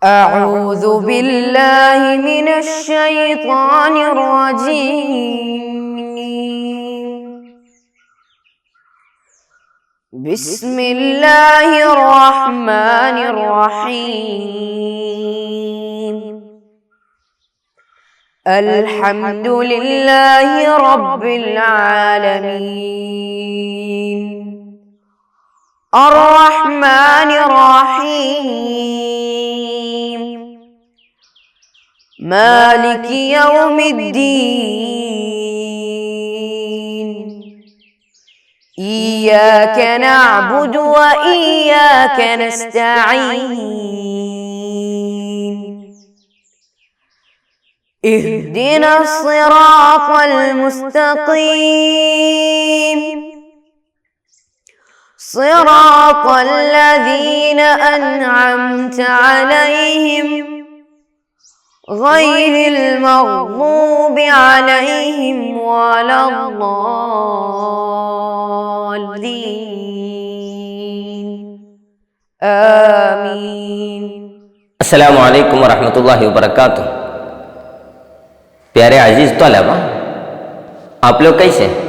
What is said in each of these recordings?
أعوذ بالله من الشيطان الرجيم. بسم الله الرحمن الرحيم. الحمد لله رب العالمين. الرحمن الرحيم. مالك يوم الدين. إياك نعبد وإياك نستعين. اهدنا الصراط المستقيم. صراط الذين أنعمت عليهم غير المغضوب عليهم ولا الضالين. آمين. السلام علیکم ورحمۃ اللہ وبرکاتہ. پیارے عزیز طلبہ، آپ لوگ کیسے ہیں؟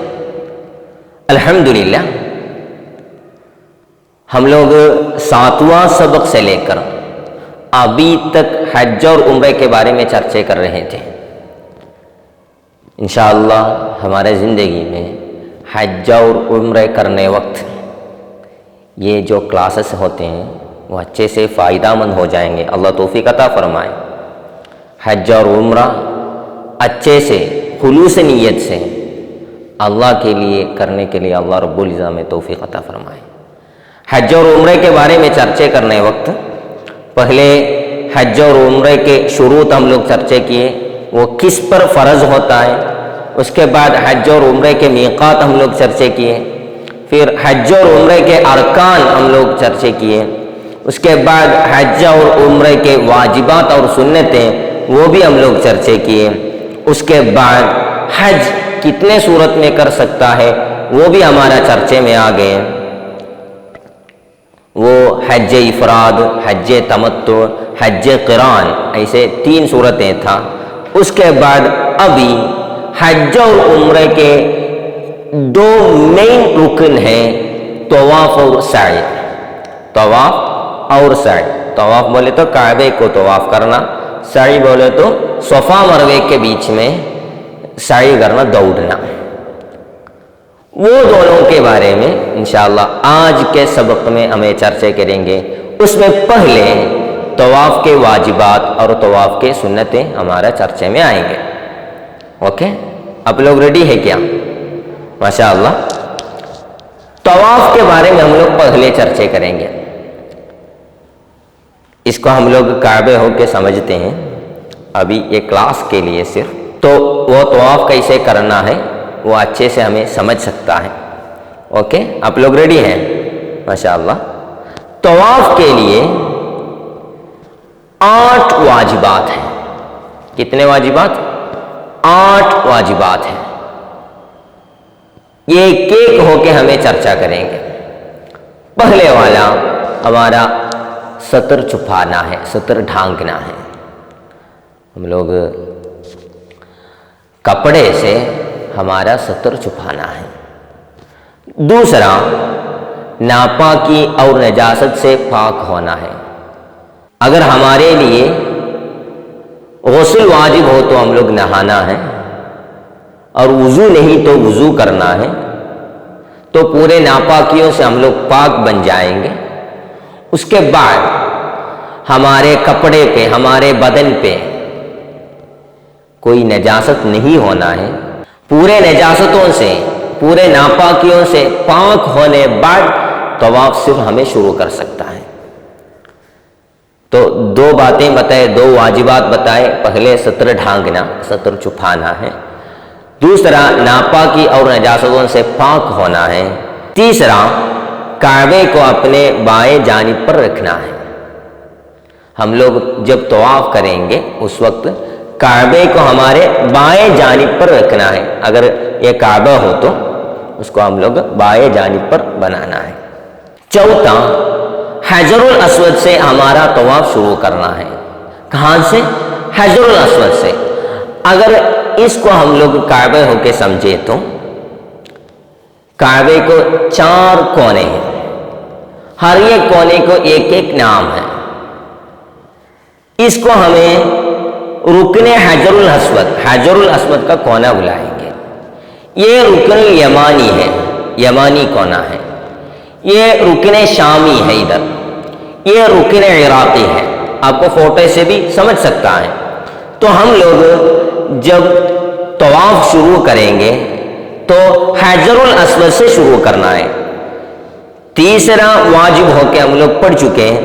الحمدللہ ہم لوگ 7واں سبق سے لے کر ابھی تک حج اور عمرے کے بارے میں چرچے کر رہے تھے. انشاءاللہ ہمارے زندگی میں حج اور عمرے کرنے وقت یہ جو کلاسز ہوتے ہیں وہ اچھے سے فائدہ مند ہو جائیں گے. اللہ توفیق عطا فرمائے. حج اور عمرہ اچھے سے خلوص نیت سے اللہ کے لیے کرنے کے لیے اللہ رب العزت میں توفیق عطا فرمائے. حج اور عمرے کے بارے میں چرچے کرنے وقت پہلے حج اور عمرے کے شروط ہم لوگ چرچے کیے، وہ کس پر فرض ہوتا ہے. اس کے بعد حج اور عمرے کے میقات ہم لوگ چرچے کیے. پھر حج اور عمرے کے ارکان ہم لوگ چرچے کیے. اس کے بعد حج اور عمرے کے واجبات اور سنتیں وہ بھی ہم لوگ چرچے کیے. اس کے بعد حج کتنے صورت میں کر سکتا ہے وہ بھی ہمارا چرچے میں آ گئے. وہ حج افراد، حج تمتع، حج قران، ایسے 3 صورتیں تھا. اس کے بعد ابھی حج اور عمرے کے 2 مین رکن ہیں، طواف اور سعی. طواف اور سعی. طواف بولے تو کعبے کو طواف کرنا، سعی بولے تو صفا مروے کے بیچ میں سعی کرنا، دوڑنا. وہ دونوں کے بارے میں انشاءاللہ آج کے سبق میں ہمیں چرچے کریں گے. اس میں پہلے طواف کے واجبات اور طواف کے سنتیں ہمارا چرچے میں آئیں گے. اوکے، آپ لوگ ریڈی ہے کیا؟ ماشاءاللہ. طواف کے بارے میں ہم لوگ پہلے چرچے کریں گے. اس کو ہم لوگ کعبے ہو کے سمجھتے ہیں ابھی یہ کلاس کے لیے صرف. تو وہ طواف کیسے کرنا ہے وہ اچھے سے ہمیں سمجھ سکتا ہے. اوکے، آپ لوگ ریڈی ہیں؟ ماشاءاللہ. طواف کے لیے 8 واجبات ہیں. کتنے واجبات؟ 8 واجبات ہیں. یہ ایک ایک ہو کے ہمیں چرچا کریں گے. پہلے والا ہمارا ستر چھپانا ہے، ستر ڈھانکنا ہے. ہم لوگ کپڑے سے ہمارا ستر چھپانا ہے. دوسرا ناپاکی اور نجاست سے پاک ہونا ہے. اگر ہمارے لیے غسل واجب ہو تو ہم لوگ نہانا ہے، اور وضو نہیں تو وضو کرنا ہے. تو پورے ناپاکیوں سے ہم لوگ پاک بن جائیں گے. اس کے بعد ہمارے کپڑے پہ، ہمارے بدن پہ کوئی نجاست نہیں ہونا ہے. پورے نجاستوں سے، پورے ناپاکیوں سے پاک ہونے بعد طواف صرف ہمیں شروع کر سکتا ہے. تو 2 باتیں بتائے، 2 واجبات بتائے. پہلے ستر ڈھانکنا، ستر چھپانا ہے. دوسرا ناپاکی اور نجاستوں سے پاک ہونا ہے. تیسرا کعبے کو اپنے بائیں جانب پر رکھنا ہے. ہم لوگ جب طواف کریں گے اس وقت کعبے کو ہمارے بائیں جانب پر رکھنا ہے. اگر یہ کعبہ ہو تو اس کو ہم لوگ بائیں جانب پر بنانا ہے. چوتھا حجر الاسود سے ہمارا طواف شروع کرنا ہے. کہاں سے؟ حجر الاسود سے۔ اگر اس کو ہم لوگ کعبے ہو کے سمجھے تو کعبے کو 4 کونے ہیں، ہر ایک کونے کو ایک ایک نام ہے۔ اس کو ہمیں رکن حجر الاسود کا کونا بلائیں گے۔ یہ رکن یمانی ہے، یمانی کونا ہے۔ یہ رکن شامی ہے، ادھر یہ رکن عراقی ہے۔ آپ کو فوٹو سے بھی سمجھ سکتا ہے۔ تو ہم لوگ جب طواف شروع کریں گے تو حجر الاسود سے شروع کرنا ہے۔ تیسرا واجب ہو کے ہم لوگ پڑھ چکے ہیں،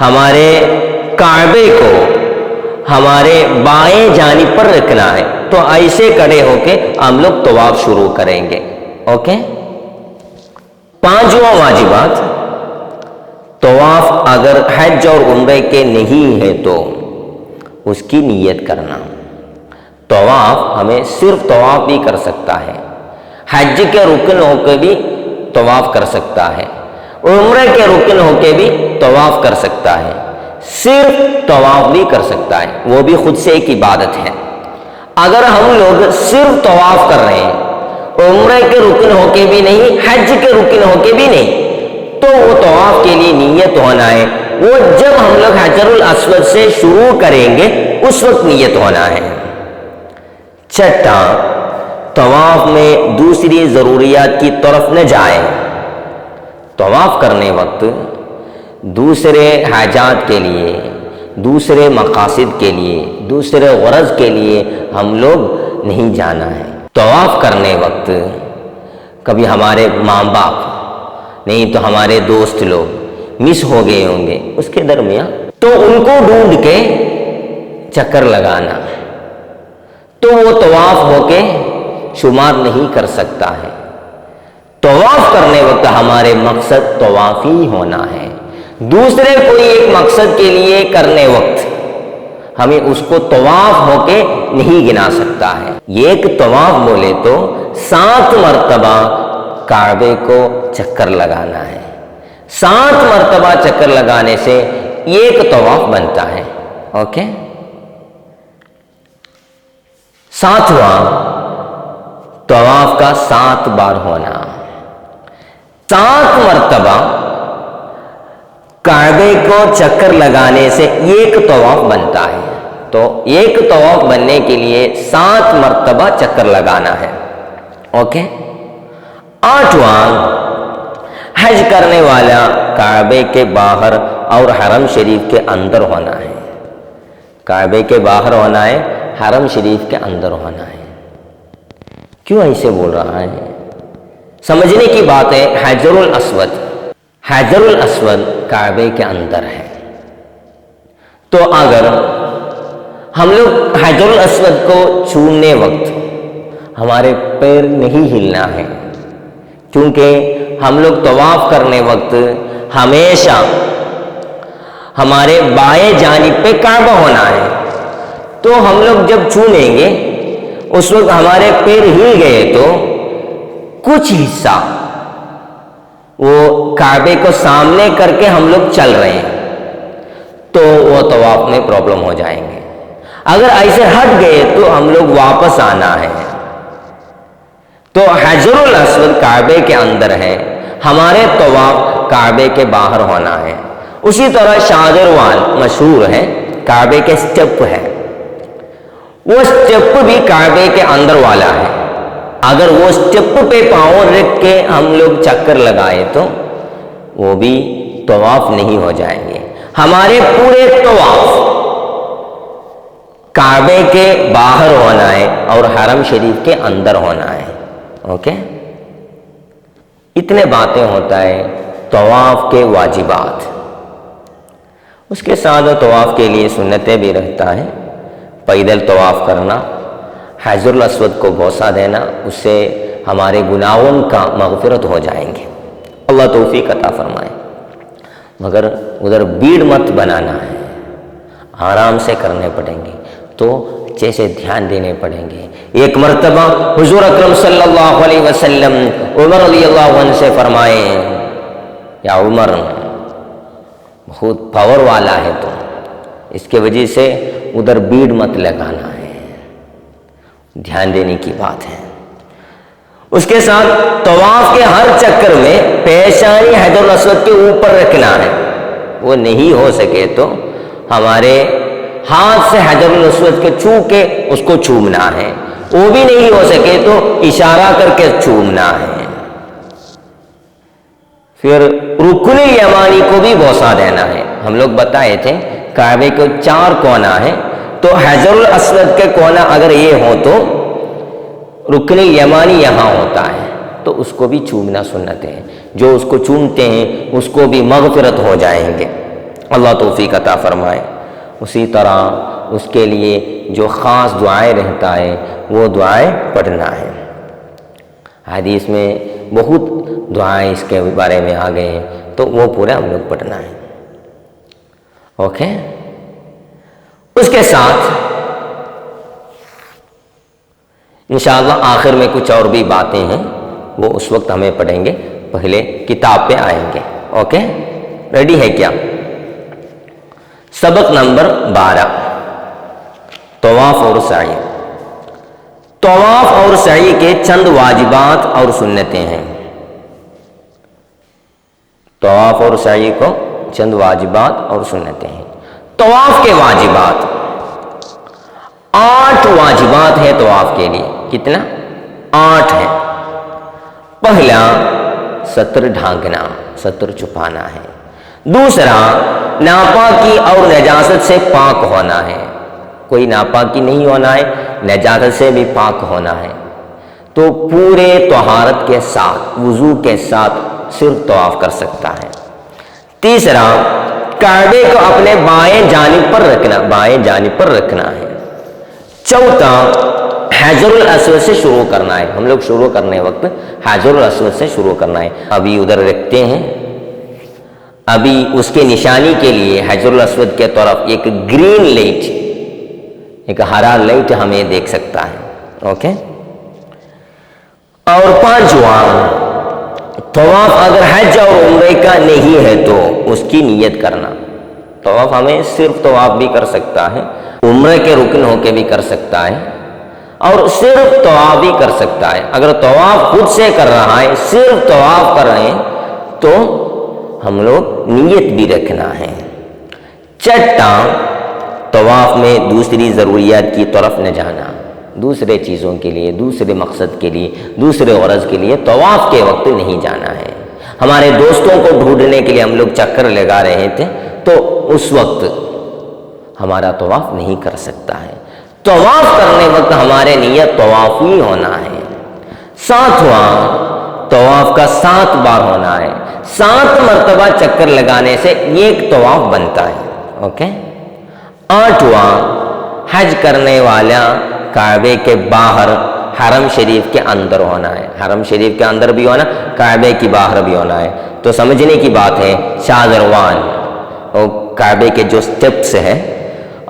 ہمارے کعبے کو ہمارے بائیں جانب پر رکھنا ہے۔ تو ایسے کھڑے ہو کے ہم لوگ طواف شروع کریں گے۔ اوکے، 5واں واجبات، طواف اگر حج اور عمرے کے نہیں ہے تو اس کی نیت کرنا۔ طواف ہمیں صرف طواف بھی کر سکتا ہے، حج کے رکن ہو کے بھی طواف کر سکتا ہے، عمرے کے رکن ہو کے بھی طواف کر سکتا ہے، صرف طواف بھی کر سکتا ہے، وہ بھی خود سے ایک عبادت ہے۔ اگر ہم لوگ صرف طواف کر رہے ہیں، عمرے کے رکن ہو کے بھی نہیں، حج کے رکن ہو کے بھی نہیں، تو وہ طواف کے لیے نیت ہونا ہے۔ وہ جب ہم لوگ حجر الاسود سے شروع کریں گے اس وقت نیت ہونا ہے۔ چھٹا، طواف میں دوسری ضروریات کی طرف نہ جائیں۔ طواف کرنے وقت دوسرے حاجات کے لیے، دوسرے مقاصد کے لیے، دوسرے غرض کے لیے ہم لوگ نہیں جانا ہے۔ طواف کرنے وقت کبھی ہمارے ماں باپ نہیں تو ہمارے دوست لوگ مس ہو گئے ہوں گے اس کے درمیان، تو ان کو ڈھونڈ کے چکر لگانا، تو وہ طواف ہو کے شمار نہیں کر سکتا ہے۔ طواف کرنے وقت ہمارے مقصد طواف ہی ہونا ہے۔ دوسرے کوئی ایک مقصد کے لیے کرنے وقت ہمیں اس کو طواف ہو کے نہیں گنا سکتا ہے۔ ایک طواف بولے تو 7 مرتبہ کعبے کو چکر لگانا ہے۔ 7 مرتبہ چکر لگانے سے ایک طواف بنتا ہے۔ اوکے، 7واں، طواف کا 7 بار ہونا۔ 7 مرتبہ کعبے کو چکر لگانے سے ایک طواف بنتا ہے۔ تو ایک طواف بننے کے لیے 7 مرتبہ چکر لگانا ہے۔ اوکے، 8واں، حج کرنے والا کعبے کے باہر اور حرم شریف کے اندر ہونا ہے۔ کعبے کے باہر ہونا ہے، حرم شریف کے اندر ہونا ہے۔ کیوں ایسے بول رہا ہے؟ سمجھنے کی بات ہے۔ حجر الاسود کعبے کے اندر ہے، تو اگر ہم لوگ حجر الاسود کو چھونے وقت ہمارے پیر نہیں ہلنا ہے، کیونکہ ہم لوگ طواف کرنے وقت ہمیشہ ہمارے بائیں جانب پہ کعبہ ہونا ہے۔ تو ہم لوگ جب چھویں گے اس وقت ہمارے پیر ہل گئے تو کچھ حصہ وہ کعبے کو سامنے کر کے ہم لوگ چل رہے ہیں تو وہ طواف میں پرابلم ہو جائیں گے۔ اگر ایسے ہٹ گئے تو ہم لوگ واپس آنا ہے۔ تو حجر الاسود کعبے کے اندر ہے، ہمارے طواف کعبے کے باہر ہونا ہے۔ اسی طرح شادروان مشہور ہے، کعبے کے سٹیپ ہے، وہ سٹیپ بھی کعبے کے اندر والا ہے۔ اگر وہ سٹیپ پہ پاؤں رکھ کے ہم لوگ چکر لگائے تو وہ بھی طواف نہیں ہو جائیں گے۔ ہمارے پورے طواف کعبے کے باہر ہونا ہے اور حرم شریف کے اندر ہونا ہے۔ اوکے، اتنے باتیں ہوتا ہے طواف کے واجبات۔ اس کے ساتھ طواف کے لیے سنتیں بھی رہتا ہے، پیدل طواف کرنا، حجر الاسود کو بوسہ دینا، اس سے ہمارے گناہوں کا مغفرت ہو جائیں گے۔ اللہ توفیق عطا فرمائے۔ مگر ادھر بھیڑ مت بنانا ہے، آرام سے کرنے پڑیں گے، تو جیسے دھیان دینے پڑیں گے۔ ایک مرتبہ حضور اکرم صلی اللہ علیہ وسلم عمر رضی اللہ عنہ سے فرمائے، یا عمر بہت پاور والا ہے تو اس کے وجہ سے ادھر بھیڑ مت لگانا ہے، دھیان دینے کی بات ہے۔ اس کے ساتھ طواف کے ہر چکر میں پیشانی حجر الاسود کے اوپر رکھنا ہے، وہ نہیں ہو سکے تو ہمارے ہاتھ سے حجر الاسود کے چھو کے اس کو چومنا ہے، وہ بھی نہیں ہو سکے تو اشارہ کر کے چومنا ہے۔ پھر رکن یمانی کو بھی بوسہ دینا ہے۔ ہم لوگ بتائے تھے کعبے کے 4 کونا ہے، تو حجر الاسود کے کونا اگر یہ ہو تو رکن یمانی یہاں ہوتا ہے، تو اس کو بھی چومنا سنت ہے۔ جو اس کو چومتے ہیں اس کو بھی مغفرت ہو جائیں گے، اللہ توفیق عطا فرمائے۔ اسی طرح اس کے لیے جو خاص دعائیں رہتا ہے وہ دعائیں پڑھنا ہے۔ حدیث میں بہت دعائیں اس کے بارے میں آ گئے ہیں، تو وہ پورا ہم لوگ پڑھنا ہے۔ اوکے، اس کے ساتھ انشاءاللہ آخر میں کچھ اور بھی باتیں ہیں، وہ اس وقت ہمیں پڑھیں گے، پہلے کتاب پہ آئیں گے۔ اوکے، ریڈی ہے کیا؟ سبق نمبر 12، طواف اور سعی۔ طواف اور سعی کے چند واجبات اور سنتیں ہیں۔ طواف اور سعی کو چند واجبات اور سنتیں ہیں۔ طواف کے واجبات 8 واجبات ہیں طواف کے لیے۔ کتنا؟ 8 ہے۔ پہلا، ستر ڈھانکنا، ستر چھپانا ہے۔ دوسرا، ناپاکی اور نجاست سے پاک ہونا ہے، کوئی ناپاکی نہیں ہونا ہے، نجاست سے بھی پاک ہونا ہے۔ تو پورے طہارت کے ساتھ، وضو کے ساتھ صرف طواف کر سکتا ہے۔ تیسرا، کعبے کو اپنے بائیں جانب پر رکھنا، بائیں جانب پر رکھنا ہے۔ چوتھا، حجر الاسود سے شروع کرنا ہے۔ ہم لوگ شروع کرنے وقت حجر الاسود سے شروع کرنا ہے۔ ابھی ادھر رکھتے ہیں، ابھی اس کے نشانی کے لیے حجر الاسود کے طرف ایک گرین لائٹ، ایک ہرا لائٹ ہمیں دیکھ سکتا ہے۔ اوکے، اور 5واں، طواف اگر حج اور عمرے کا نہیں ہے تو اس کی نیت کرنا۔ طواف ہمیں صرف طواف بھی کر سکتا ہے، عمرے کے رکن ہو کے بھی کر سکتا ہے، اور صرف طواف بھی کر سکتا ہے۔ اگر طواف خود سے کر رہا ہے، صرف طواف کر رہے ہیں، تو ہم لوگ نیت بھی رکھنا ہے۔ چھٹا، طواف میں دوسری ضروریات کی طرف نہ جانا، دوسرے چیزوں کے لیے، دوسرے مقصد کے لیے، دوسرے غرض کے لیے طواف کے وقت نہیں جانا ہے۔ ہمارے دوستوں کو ڈھونڈنے کے لیے ہم لوگ چکر لگا رہے تھے، تو اس وقت ہمارا طواف نہیں کر سکتا ہے۔ طواف کرنے وقت ہمارے نیت طواف ہی ہونا ہے۔ 7واں، طواف کا 7 بار ہونا ہے۔ 7 مرتبہ چکر لگانے سے ایک طواف بنتا ہے۔ اوکے۔ 8واں، حج کرنے والا کعبے کے باہر حرم شریف کے اندر ہونا ہے۔ حرم شریف کے اندر بھی ہونا، کعبے کے باہر بھی ہونا ہے۔ تو سمجھنے کی بات ہے، شاذروان اور کعبے کے جو سٹیپس ہیں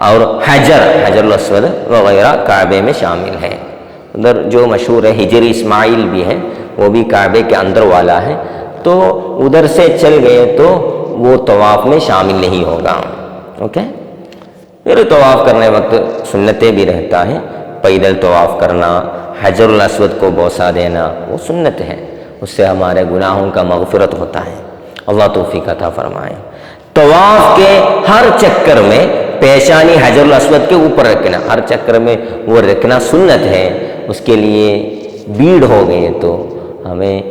اور حجر الاسود وغیرہ کعبے میں شامل ہے۔ ادھر جو مشہور ہے حجر اسماعیل بھی ہے، وہ بھی کعبے کے اندر والا ہے، تو ادھر سے چل گئے تو وہ طواف میں شامل نہیں ہوگا۔ اوکے، پھر طواف کرنے وقت سنتیں بھی رہتا ہے، پیدل طواف کرنا، حجر الاسود کو بوسہ دینا، وہ سنت ہے، اس سے ہمارے گناہوں کا مغفرت ہوتا ہے۔ اللہ توفیق عطا فرمائے۔ طواف کے ہر چکر میں پیشانی حجر الاسود کے اوپر رکھنا، ہر چکر میں وہ رکھنا سنت ہے۔ اس کے لیے بھیڑ ہو گئی تو ہمیں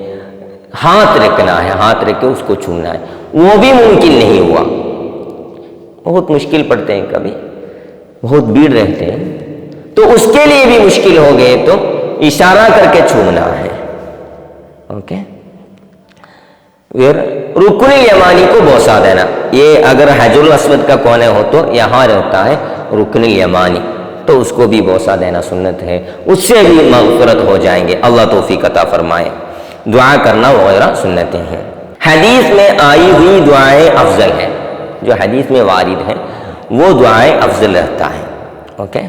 ہاتھ رکھنا ہے، ہاتھ رکھ کے اس کو چھونا ہے، وہ بھی ممکن نہیں ہوا، بہت مشکل پڑتے ہیں، کبھی بہت بھیڑ رہتے ہیں، تو اس کے لیے بھی مشکل ہو گئے تو اشارہ کر کے چھونا ہے۔ اوکے، پھر رکن یمانی کو بوسہ دینا، یہ اگر حجر الاسود کا کونے ہو تو یہاں رہتا ہے رکن یمانی، تو اس کو بھی بوسہ دینا سنت ہے، اس سے بھی مغفرت ہو جائیں گے، اللہ توفیق عطا فرمائے۔ دعا کرنا وغیرہ سنتیں ہیں۔ حدیث میں آئی ہوئی دعائیں افضل ہیں، جو حدیث میں وارد ہیں وہ دعائیں افضل رہتا ہے۔ اوکے،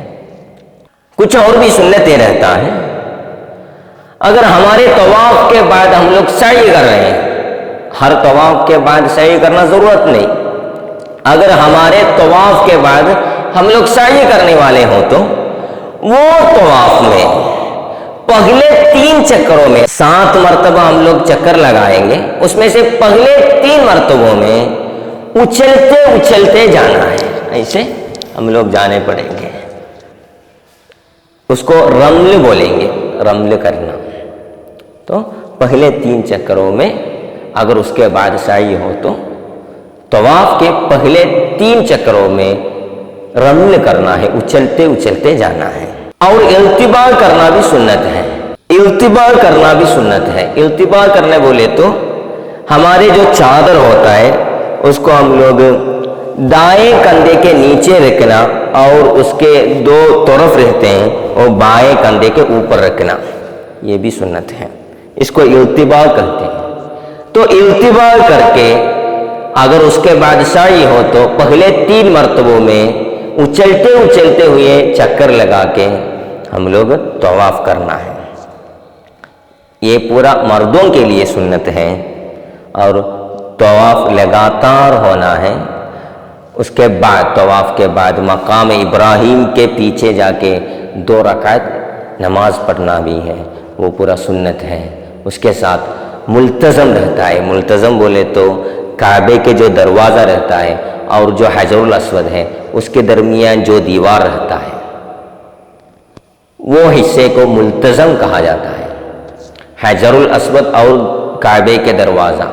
کچھ اور بھی سنتیں رہتا ہے۔ اگر ہمارے طواف کے بعد ہم لوگ سعی کر رہے ہیں، ہر طواف کے بعد سعی کرنا ضرورت نہیں، اگر ہمارے طواف کے بعد ہم لوگ سعی کرنے والے ہوں تو وہ طواف میں پہلے 3 چکروں میں 7 مرتبہ ہم لوگ چکر لگائیں گے، اس میں سے پہلے 3 مرتبوں میں اچھلتے اچھلتے جانا ہے، ایسے ہم لوگ جانے پڑیں گے، اس کو رمل بولیں گے، رمل کرنا۔ تو پہلے 3 چکروں میں اگر اس کے بعد سعی ہو تو طواف کے پہلے 3 چکروں میں رمل کرنا ہے، اچھلتے اچھلتے جانا ہے۔ اور التباء کرنا بھی سنت ہے، التباء کرنا بھی سنت ہے۔ التباء کرنے بولے تو ہمارے جو چادر ہوتا ہے اس کو ہم لوگ دائیں کندھے کے نیچے رکھنا اور اس کے 2 طرف رہتے ہیں اور بائیں کندھے کے اوپر رکھنا، یہ بھی سنت ہے، اس کو التباء کہتے ہیں۔ تو التباء کر کے اگر اس کے بعد سعی ہو تو پہلے 3 مرتبوں میں اچھلتے اچھلتے ہوئے چکر لگا کے ہم لوگ طواف کرنا ہے۔ یہ پورا مردوں کے لیے سنت ہے، اور طواف لگاتار ہونا ہے۔ اس کے بعد طواف کے بعد مقام ابراہیم کے پیچھے جا کے 2 رکعت نماز پڑھنا بھی ہے، وہ پورا سنت ہے۔ اس کے ساتھ ملتزم رہتا ہے، ملتزم بولے تو کعبے کے جو دروازہ رہتا ہے اور جو حجر الاسود ہے اس کے درمیان جو دیوار رہتا ہے وہ حصے کو ملتزم کہا جاتا ہے۔ حجر الاسود اور کعبے کے دروازہ،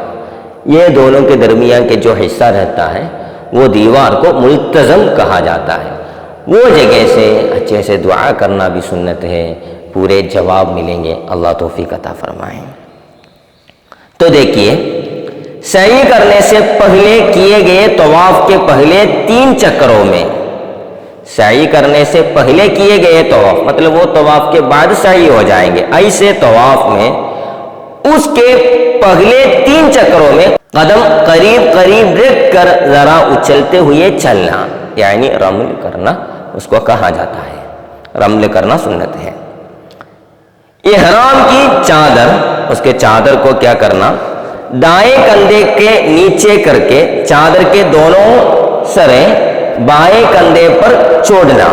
یہ دونوں کے درمیان کے جو حصہ رہتا ہے وہ دیوار کو ملتزم کہا جاتا ہے۔ وہ جگہ سے اچھے سے دعا کرنا بھی سنت ہے، پورے جواب ملیں گے، اللہ توفیق عطا فرمائے۔ تو دیکھیے، سعی کرنے سے پہلے کیے گئے طواف کے پہلے 3 چکروں میں، سعی کرنے سے پہلے کیے گئے طواف مطلب وہ طواف کے بعد سعی ہو جائیں گے، ایسے طواف میں اس کے پہلے 3 چکروں میں قدم قریب قریب رکھ کر ذرا اچھلتے ہوئے چلنا، یعنی رمل کرنا اس کو کہا جاتا ہے، رمل کرنا سنت ہے۔ احرام کی چادر، اس کے چادر کو کیا کرنا، دائیں کندھے کے نیچے کر کے چادر کے دونوں سریں بائیں کندھے پر چھوڑنا،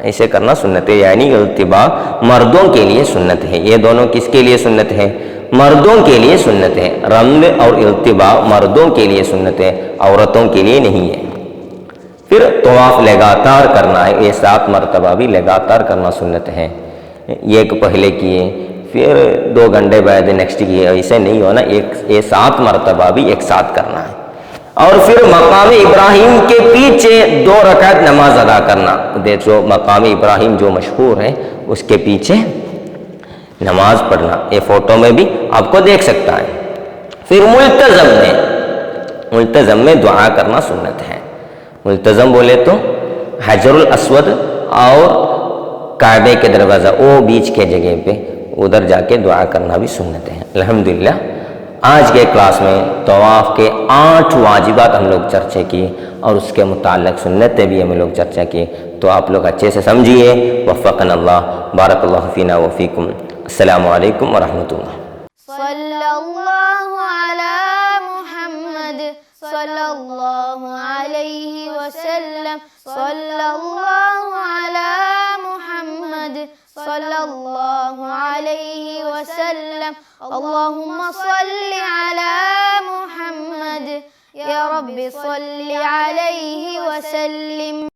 ایسے کرنا سنت ہے، یعنی التباء مردوں کے لیے سنت ہے۔ یہ دونوں کس کے لیے سنت ہے؟ مردوں کے لیے سنت ہے۔ رمل اور التباء مردوں کے لیے سنت ہے، عورتوں کے لیے نہیں ہے۔ پھر طواف لگاتار کرنا ہے، یہ 7 مرتبہ بھی لگاتار کرنا سنت ہے، ایک پہلے کیے پھر 2 گھنٹے بعد نیکسٹ کیے، ایسے نہیں ہونا، یہ 7 مرتبہ بھی ایک ساتھ کرنا ہے۔ اور پھر مقام ابراہیم کے پیچھے 2 رکعت نماز ادا کرنا، دیکھو مقام ابراہیم جو مشہور ہے اس کے پیچھے نماز پڑھنا، یہ فوٹو میں بھی آپ کو دیکھ سکتا ہے۔ پھر ملتزم میں دعا کرنا سنت ہے۔ ملتزم بولے تو حجر الاسود اور کعبے کے دروازہ، وہ بیچ کے جگہ پہ ادھر جا کے دعا کرنا بھی سنت ہے۔ الحمدللہ آج کے کلاس میں طواف کے 8 واجبات ہم لوگ چرچا کیے اور اس کے متعلق سنتیں بھی ہم لوگ چرچا کیے، تو آپ لوگ اچھے سے سمجھیے۔ وفقنا اللہ، بارک اللہ فینا وفیکم، السلام علیکم ورحمۃ اللہ۔ صلی اللہ علی محمد صلی اللہ علیہ وسلم، صلی اللہ علی محمد صلی اللہ علیہ وسلم، اللہم صلی علی محمد، یا رب صلی علیہ وسلم۔